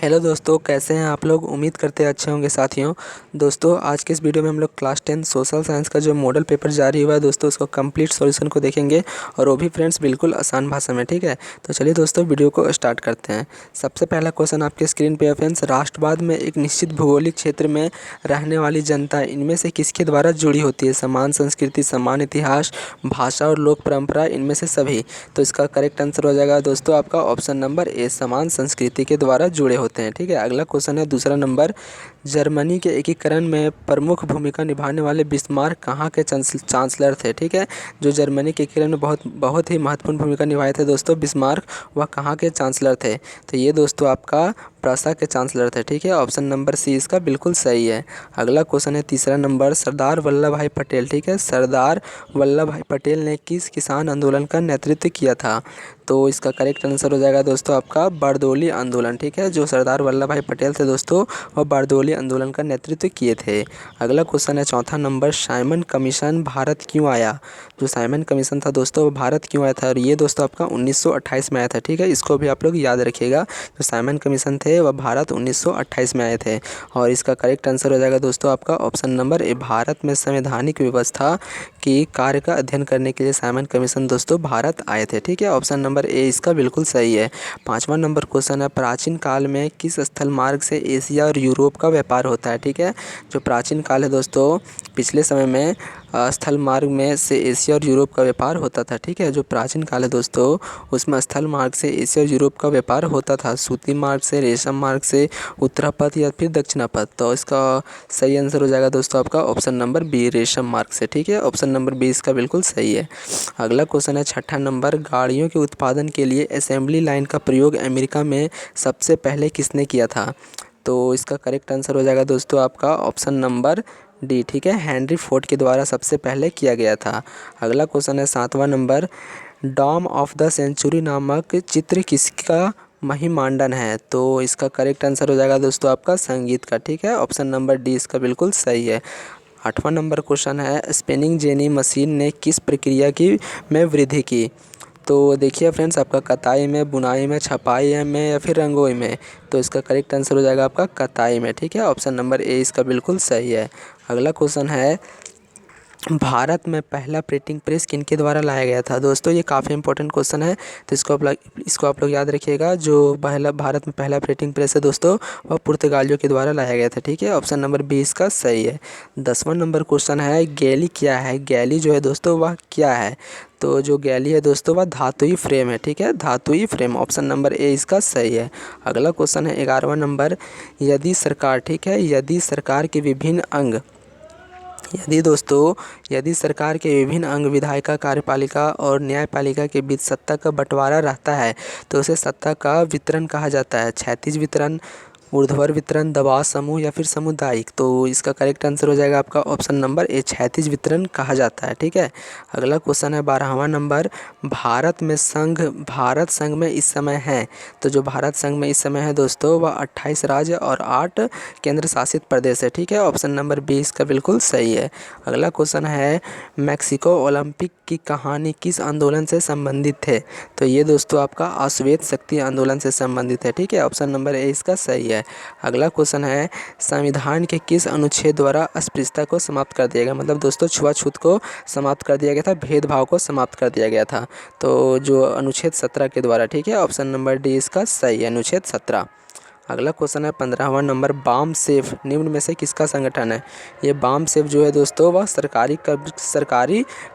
Hello दोस्तों, कैसे हैं आप लोग। उम्मीद करते हैं अच्छे होंगे साथियों। दोस्तों आज के इस वीडियो में हम लोग क्लास 10 सोशल साइंस का जो मॉडल पेपर जारी हुआ है दोस्तों, उसको कंप्लीट सॉल्यूशन को देखेंगे और वो भी फ्रेंड्स बिल्कुल आसान भाषा में। ठीक है, तो चलिए दोस्तों वीडियो को स्टार्ट करते हैं। सबसे पहला क्वेश्चन आपके स्क्रीन पे है फ्रेंड्स। राष्ट्रवाद में एक निश्चित भौगोलिक क्षेत्र में रहने वाली जनता इनमें से किसके द्वारा जुड़ी होती है। समान संस्कृति, समान इतिहास, भाषा और लोक परंपरा, इनमें से सभी। तो इसका करेक्ट आंसर हो जाएगा दोस्तों आपका ऑप्शन नंबर ए, समान संस्कृति के द्वारा जुड़े होते हैं। ठीक है, अगला क्वेश्चन है दूसरा नंबर। जर्मनी के एकीकरण में प्रमुख भूमिका निभाने वाले बिस्मार्क कहाँ के चांसलर थे। ठीक है, जो जर्मनी के एकीकरण में बहुत ही महत्वपूर्ण भूमिका निभाए थे दोस्तों बिस्मार्क, वह कहाँ के चांसलर थे। तो ये दोस्तों आपका प्रासा के चांसलर थे। ठीक है, ऑप्शन नंबर सी इसका बिल्कुल सही है। अगला क्वेश्चन है तीसरा नंबर। सरदार वल्लभ भाई पटेल, ठीक है, सरदार वल्लभ भाई पटेल ने किस किसान आंदोलन का नेतृत्व किया था। तो इसका करेक्ट आंसर हो जाएगा दोस्तों आपका बारदौली आंदोलन। ठीक है, जो सरदार वल्लभ भाई पटेल थे दोस्तों, वह बारदौली आंदोलन का नेतृत्व किए थे। अगला क्वेश्चन है चौथा नंबर। साइमन कमीशन भारत क्यों आया। जो साइमन कमीशन था दोस्तों, वो भारत क्यों आया था, और ये दोस्तों आपका 1928 में आया था। ठीक है, इसको भी आप लोग याद रखिएगा। जो साइमन कमीशन थे वह भारत 1928 में आए थे। और इसका करेक्ट आंसर हो जाएगा दोस्तों आपका ऑप्शन नंबर ए, भारत में संवैधानिक व्यवस्था की कार्य का अध्ययन करने के लिए साइमन कमीशन दोस्तों भारत आए थे। ठीक है, ऑप्शन नंबर ए इसका बिल्कुल सही है। पांचवा नंबर क्वेश्चन है। प्राचीन काल में किस स्थल मार्ग से एशिया और यूरोप का व्यापार होता है। ठीक है, जो प्राचीन काल है दोस्तों, पिछले समय में स्थल मार्ग में से एशिया और यूरोप का व्यापार होता था। ठीक है, जो प्राचीन काल है दोस्तों, उसमें स्थल मार्ग से एशिया और यूरोप का व्यापार होता था। सूती मार्ग से, रेशम मार्ग से, उत्तरापथ या फिर दक्षिणापथ। तो इसका सही आंसर हो जाएगा दोस्तों आपका ऑप्शन नंबर बी, रेशम मार्ग से। ठीक है, ऑप्शन नंबर बी इसका बिल्कुल सही है। अगला क्वेश्चन है छठा नंबर। गाड़ियों के उत्पादन के लिए असेंबली लाइन का प्रयोग अमेरिका में सबसे पहले किसने किया था। तो इसका करेक्ट आंसर हो जाएगा दोस्तों आपका ऑप्शन नंबर डी। ठीक है, हेनरी फोर्ड के द्वारा सबसे पहले किया गया था। अगला क्वेश्चन है सातवां number. Dome of the century नामक चित्र किसका महिमांडन है। तो इसका करेक्ट आंसर हो जाएगा दोस्तों आपका संगीत का। ठीक है, ऑप्शन नंबर डी इसका बिल्कुल सही है। आठवां नंबर क्वेश्चन है। स्पिनिंग जेनी मशीन ने किस प्रक्रिया की में वृद्धि की। तो देखिए फ्रेंड्स, आपका कताई में, बुनाई में, छपाई में या फिर रंगोई में। तो इसका करेक्ट आंसर हो जाएगा आपका कताई में। ठीक है, ऑप्शन नंबर ए इसका बिल्कुल सही है। अगला क्वेश्चन है। भारत में पहला प्रिंटिंग प्रेस किनके द्वारा लाया गया था। दोस्तों ये काफ़ी इंपॉर्टेंट क्वेश्चन है, तो इसको आप लोग याद रखिएगा। जो पहला भारत में पहला प्रिंटिंग प्रेस है दोस्तों, वह पुर्तगालियों के द्वारा लाया गया था। ठीक है, ऑप्शन नंबर बी इसका सही है। 10वां नंबर क्वेश्चन है। गैली क्या है। गैली जो है दोस्तों वह क्या है। तो जो गैली है दोस्तों वह धातुई फ्रेम है। ठीक है, धातुई फ्रेम, ऑप्शन नंबर ए इसका सही है। अगला क्वेश्चन है 11वां नंबर। यदि सरकार, ठीक है, यदि सरकार के विभिन्न अंग, यदि सरकार के विभिन्न अंग विधायिका, कार्यपालिका और न्यायपालिका के बीच सत्ता का बंटवारा रहता है तो उसे सत्ता का वितरण कहा जाता है। क्षैतिज वितरण, ऊर्ध्वाधर वितरण, दबाव समूह या फिर सामुदायिक। तो इसका करेक्ट आंसर हो जाएगा आपका ऑप्शन नंबर ए, क्षैतिज वितरण कहा जाता है। ठीक है, अगला क्वेश्चन है 12वां नंबर। भारत संघ में इस समय है। तो जो भारत संघ में इस समय है दोस्तों, वह 28 राज्य और 8 केंद्र शासित प्रदेश है। ठीक है, ऑप्शन नंबर बी इसका बिल्कुल सही है। अगला क्वेश्चन है। मैक्सिको ओलंपिक की कहानी किस आंदोलन से संबंधित है। तो ये दोस्तों आपका अश्वेत शक्ति आंदोलन से संबंधित है। ठीक है, ऑप्शन नंबर ए इसका सही है। अगला क्वेश्चन है। संविधान के किस अनुच्छेद द्वारा अस्पृश्यता को समाप्त कर दिया गया। मतलब दोस्तों छुआछूत को समाप्त कर दिया गया था, भेदभाव को समाप्त कर दिया गया था। तो जो अनुच्छेद 17 के द्वारा। ठीक है, ऑप्शन नंबर डी इसका सही है, अनुच्छेद 17। अगला क्वेश्चन है 15वां नंबर। बाम सेफ निम्न में से किसका संगठन है। ये बाम सेफ जो है दोस्तों वह सरकारी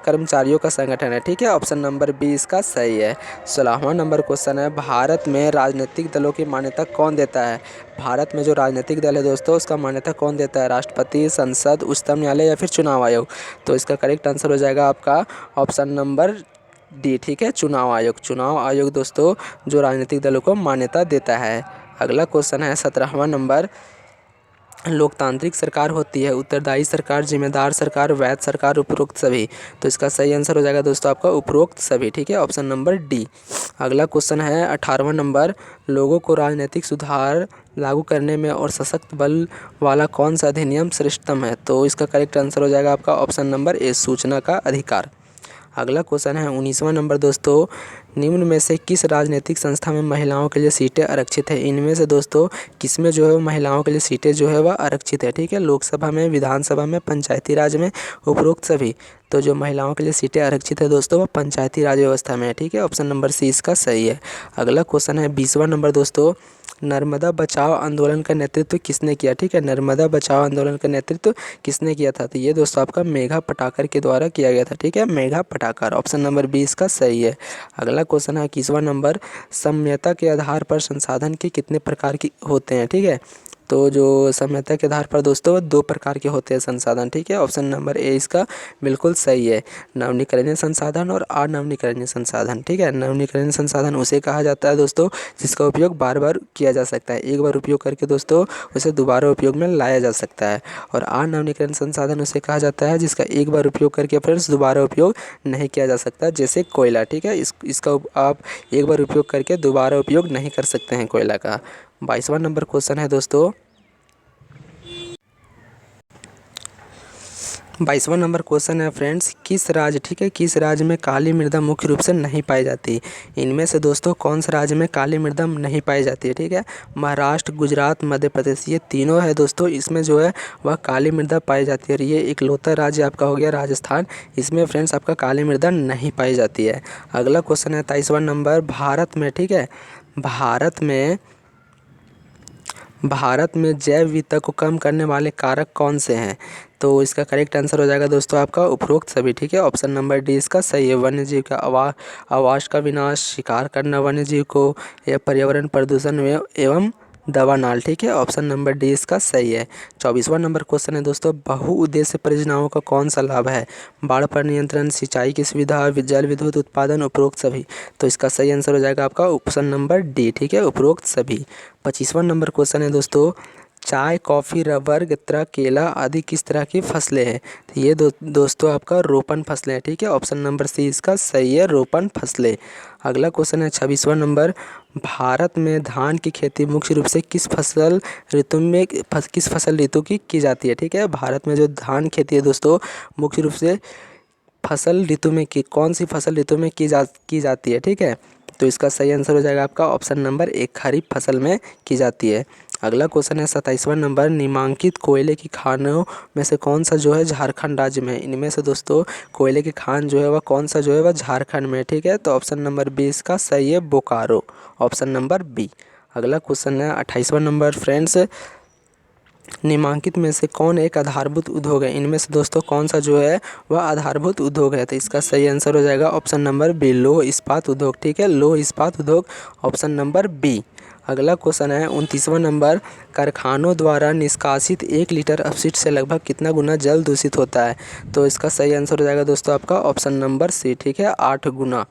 कर्मचारियों का संगठन है। ठीक है, ऑप्शन नंबर बी इसका सही है। 16वां नंबर क्वेश्चन है। भारत में राजनीतिक दलों की मान्यता कौन देता है। भारत में जो राजनीतिक दल है दोस्तों, उसका मान्यता कौन देता है। राष्ट्रपति, संसद, उच्चतम न्यायालय या फिर चुनाव आयोग। तो इसका करेक्ट आंसर हो जाएगा आपका ऑप्शन नंबर डी। ठीक है, चुनाव आयोग। चुनाव आयोग दोस्तों जो राजनीतिक दलों को मान्यता देता है। अगला क्वेश्चन है 17वां नंबर। लोकतांत्रिक सरकार होती है उत्तरदायी सरकार, जिम्मेदार सरकार, वैध सरकार, उपरोक्त सभी। तो इसका सही आंसर हो जाएगा दोस्तों आपका उपरोक्त सभी। ठीक है, ऑप्शन नंबर डी। अगला क्वेश्चन है 18वां नंबर। लोगों को राजनीतिक सुधार लागू करने में और सशक्त बल वाला कौन सा अधिनियम श्रेष्ठतम है। तो इसका करेक्ट आंसर हो जाएगा आपका ऑप्शन नंबर ए, सूचना का अधिकार। अगला क्वेश्चन है 19वां नंबर दोस्तों, निम्न में से किस राजनीतिक संस्था में महिलाओं के लिए सीटें आरक्षित है। इनमें से दोस्तों किसमें जो है महिलाओं के लिए सीटें जो है वह आरक्षित है। ठीक है, लोकसभा में, विधानसभा में, पंचायती राज में, उपरोक्त सभी। तो जो महिलाओं के लिए सीटें आरक्षित है दोस्तों वह पंचायती राज व्यवस्था में है। ठीक है, ऑप्शन नंबर सी इसका सही है। अगला क्वेश्चन है 20वां नंबर दोस्तों, नर्मदा बचाओ आंदोलन का नेतृत्व किसने किया। ठीक है, नर्मदा बचाओ आंदोलन का नेतृत्व किसने किया था। तो ये दोस्तों आपका मेघा पटाकर के द्वारा किया गया था। ठीक है, मेघा पटाकर, ऑप्शन नंबर 20 का सही है। अगला क्वेश्चन है 21वां नंबर, साम्यता के आधार पर संसाधन के कितने प्रकार की होते हैं। ठीक है, तो जो साम्यता के आधार पर दोस्तों वो 2 प्रकार के होते हैं संसाधन। ठीक है, ऑप्शन नंबर ए इसका बिल्कुल सही है। नवनीकरणीय संसाधन और अनवनीकरणीय संसाधन। ठीक है, नवनीकरणीय संसाधन उसे कहा जाता है दोस्तों जिसका उपयोग बार बार किया जा सकता है। एक बार उपयोग करके दोस्तों उसे दोबारा उपयोग में लाया जा सकता है। और अनवनीकरणीय संसाधन उसे कहा जाता है जिसका एक बार उपयोग करके फ्रेंड्स दोबारा उपयोग नहीं किया जा सकता, जैसे कोयला। ठीक है, इसका आप एक बार उपयोग करके दोबारा उपयोग नहीं कर सकते हैं कोयला का। 22वां नंबर क्वेश्चन है दोस्तों, 22वां नंबर क्वेश्चन है फ्रेंड्स, किस राज्य, ठीक है, किस राज्य में काली मृदा मुख्य रूप से नहीं पाई जाती। इनमें से दोस्तों कौन सा राज्य में काली मृदा नहीं पाई जाती है। ठीक है, महाराष्ट्र, गुजरात, मध्य प्रदेश, ये तीनों है दोस्तों, इसमें जो है वह काली मृदा पाई जाती है। और ये इकलौता राज्य आपका हो गया राजस्थान, इसमें फ्रेंड्स आपका काली मृदा नहीं पाई जाती है। अगला क्वेश्चन है 23वां नंबर, भारत में, ठीक है, भारत में जैव विविधता को कम करने वाले कारक कौन से हैं। तो इसका करेक्ट आंसर हो जाएगा दोस्तों आपका उपरोक्त सभी। ठीक है, ऑप्शन नंबर डी इसका सही है। वन्य जीव का आवास का विनाश, शिकार करना वन्य जीव को, या पर्यावरण प्रदूषण एवं दवा नाल। ठीक है, ऑप्शन नंबर डी इसका सही है। 24वां नंबर क्वेश्चन है दोस्तों, बहुउद्देश्य परियोजनाओं का कौन सा लाभ है। बाढ़ पर नियंत्रण, सिंचाई की सुविधा, जल विद्युत उत्पादन, उपरोक्त सभी। तो इसका सही आंसर हो जाएगा आपका ऑप्शन नंबर डी। ठीक है, उपरोक्त सभी। 25वां नंबर क्वेश्चन है दोस्तों, चाय, कॉफ़ी, रबर, गन्ना, केला आदि किस तरह की फसलें हैं। तो ये दोस्तों आपका रोपण फसलें हैं। ठीक है, ऑप्शन नंबर सी इसका सही है, रोपण फसलें। अगला क्वेश्चन है 26वां नंबर, भारत में धान की खेती मुख्य रूप से किस फसल ऋतु की जाती है। ठीक है, भारत में जो धान खेती है दोस्तों मुख्य रूप से फसल ऋतु में कौन सी फसल ऋतु में की जाती है। ठीक है, तो इसका सही आंसर हो जाएगा आपका ऑप्शन नंबर एक, खरीफ फसल में की जाती है। अगला क्वेश्चन है 27वां नंबर, निम्नलिखित कोयले की खानों में से कौन सा जो है झारखंड राज्य में। इनमें से दोस्तों कोयले की खान जो है वह कौन सा जो है वह झारखंड में। ठीक है, तो ऑप्शन नंबर बी इसका सही है, बोकारो, ऑप्शन नंबर बी। अगला क्वेश्चन है 28वां नंबर फ्रेंड्स, निम्नलिखित में से कौन एक आधारभूत उद्योग है। इनमें से दोस्तों कौन सा जो है वह आधारभूत उद्योग है। तो इसका सही आंसर हो जाएगा ऑप्शन नंबर बी, लौह इस्पात उद्योग। ठीक है, लौह इस्पात उद्योग, ऑप्शन नंबर बी। अगला क्वेश्चन है 29वां नंबर, कारखानों द्वारा निष्कासित 1 लीटर अपशिष्ट से लगभग कितना गुना जल दूषित होता है। तो इसका सही आंसर हो जाएगा दोस्तों आपका ऑप्शन नंबर सी। ठीक है, 8 गुना।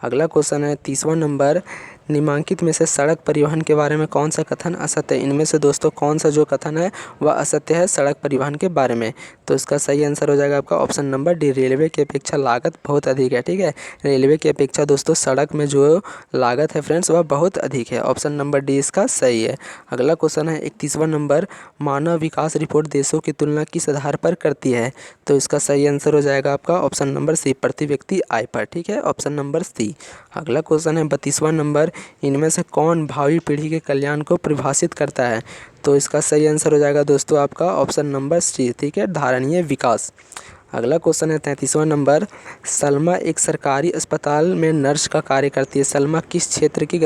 अगला क्वेश्चन है 30वां नंबर, निम्नलिखित में से सड़क परिवहन के बारे में कौन सा कथन असत्य है। इनमें से दोस्तों कौन सा जो कथन है वह असत्य है सड़क परिवहन के बारे में। तो इसका सही आंसर हो जाएगा आपका ऑप्शन नंबर डी, रेलवे की अपेक्षा लागत बहुत अधिक है। ठीक है, रेलवे की अपेक्षा दोस्तों सड़क में जो लागत है फ्रेंड्स वह बहुत अधिक है, ऑप्शन नंबर डी इसका सही है। अगला क्वेश्चन है 31वां नंबर, मानव विकास रिपोर्ट देशों की तुलना किस आधार पर करती है। तो इसका सही आंसर हो जाएगा आपका ऑप्शन नंबर सी, प्रति व्यक्ति आय पर। ठीक है, ऑप्शन नंबर सी। अगला क्वेश्चन है 32वां नंबर, इनमें से कौन भावी पीढ़ी के कल्याण को परिभाषित करता है। तो इसका सही आंसर हो जाएगा दोस्तों आपका ऑप्शन नंबर सी। ठीक है, धारणीय विकास। अगला क्वेश्चन है 33वां नंबर, सलमा एक सरकारी अस्पताल में नर्स का कार्य करती है। सलमा किस क्षेत्र की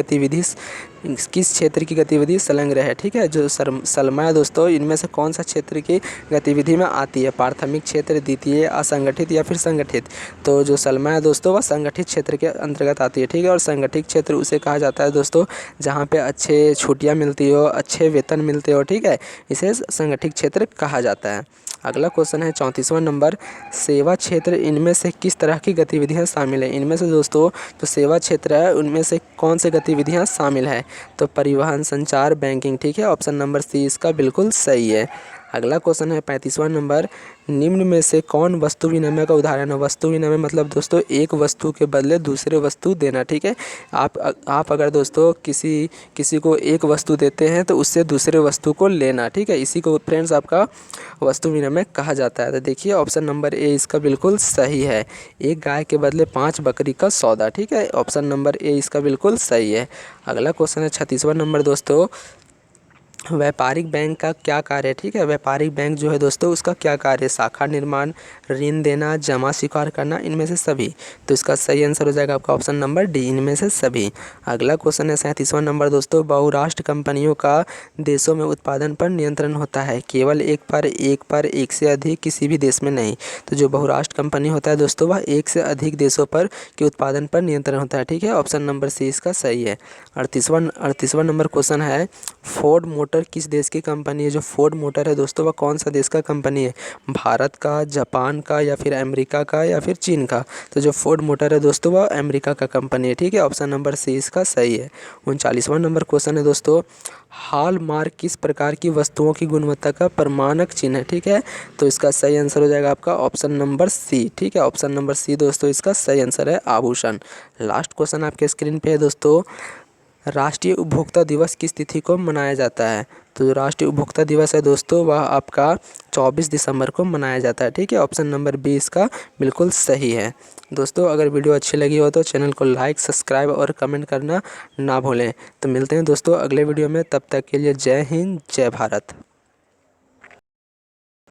गतिविधि संलग्न है। ठीक है, जो सलमा है दोस्तों इनमें से कौन सा क्षेत्र की गतिविधि में आती है, प्राथमिक क्षेत्र, द्वितीय, असंगठित या फिर संगठित। तो जो सलमा है दोस्तों वह संगठित क्षेत्र के अंतर्गत आती है। ठीक है, और संगठित क्षेत्र उसे कहा जाता है दोस्तों जहाँ पे अच्छे छुट्टियाँ मिलती हो, अच्छे वेतन मिलते हो। ठीक है, इसे संगठित क्षेत्र कहा जाता है। अगला क्वेश्चन है 34वां नंबर, सेवा क्षेत्र इनमें से किस तरह की गतिविधियां शामिल है। इनमें से दोस्तों जो सेवा क्षेत्र है उनमें से कौन सी गतिविधियां शामिल है। तो परिवहन, संचार, बैंकिंग। ठीक है, ऑप्शन नंबर सी इसका बिल्कुल सही है। अगला क्वेश्चन है 35वां नंबर, निम्न में से कौन वस्तु विनिमय का उदाहरण है। वस्तु विनिमय मतलब दोस्तों एक वस्तु के बदले दूसरे वस्तु देना, ठीक है। आप अगर दोस्तों किसी को एक वस्तु देते हैं तो उससे दूसरे वस्तु को लेना, ठीक है। इसी को फ्रेंड्स आपका वस्तु विनिमय कहा जाता है। तो देखिए ऑप्शन नंबर ए इसका बिल्कुल सही है, एक गाय के बदले 5 बकरी का सौदा, ठीक है। ऑप्शन नंबर ए इसका बिल्कुल सही है। अगला क्वेश्चन है 36वां नंबर दोस्तों, व्यापारिक बैंक का क्या कार्य है, ठीक है। व्यापारिक बैंक जो है दोस्तों उसका क्या कार्य है, शाखा निर्माण, ऋण देना, जमा स्वीकार करना, इनमें से सभी। तो इसका सही आंसर हो जाएगा आपका ऑप्शन नंबर डी, इनमें से सभी। अगला क्वेश्चन है 37वां नंबर दोस्तों, बहुराष्ट्र कंपनियों का देशों में उत्पादन पर नियंत्रण होता है, केवल एक से अधिक किसी भी देश में नहीं। तो जो बहुराष्ट्र कंपनी होता है दोस्तों वह एक से अधिक देशों पर के उत्पादन पर नियंत्रण होता है, ठीक है। ऑप्शन नंबर सी इसका सही है। 38वां नंबर क्वेश्चन है, फोर्ड मोटर किस देश की कंपनी है। जो फोर्ड मोटर है दोस्तों वह कौन सा देश का कंपनी है, भारत का, जापान का, या फिर अमेरिका का, या फिर चीन का। तो जो फोर्ड मोटर है दोस्तों वह अमेरिका का कंपनी है, ठीक है। ऑप्शन नंबर सी इसका सही है। 39वां नंबर क्वेश्चन है दोस्तों, हॉलमार्क किस प्रकार की वस्तुओं की गुणवत्ता का प्रमाणक चिन्ह है, ठीक है। तो इसका सही आंसर हो जाएगा आपका ऑप्शन नंबर सी, ठीक है। ऑप्शन नंबर सी दोस्तों इसका सही आंसर है, आभूषण। लास्ट क्वेश्चन आपके स्क्रीन पे है दोस्तों, राष्ट्रीय उपभोक्ता दिवस किस तिथि को मनाया जाता है। तो जो राष्ट्रीय उपभोक्ता दिवस है दोस्तों वह आपका 24 दिसंबर को मनाया जाता है, ठीक है। ऑप्शन नंबर बी इसका बिल्कुल सही है। दोस्तों अगर वीडियो अच्छी लगी हो तो चैनल को लाइक, सब्सक्राइब और कमेंट करना ना भूलें। तो मिलते हैं दोस्तों अगले वीडियो में, तब तक के लिए जय हिंद, जय भारत।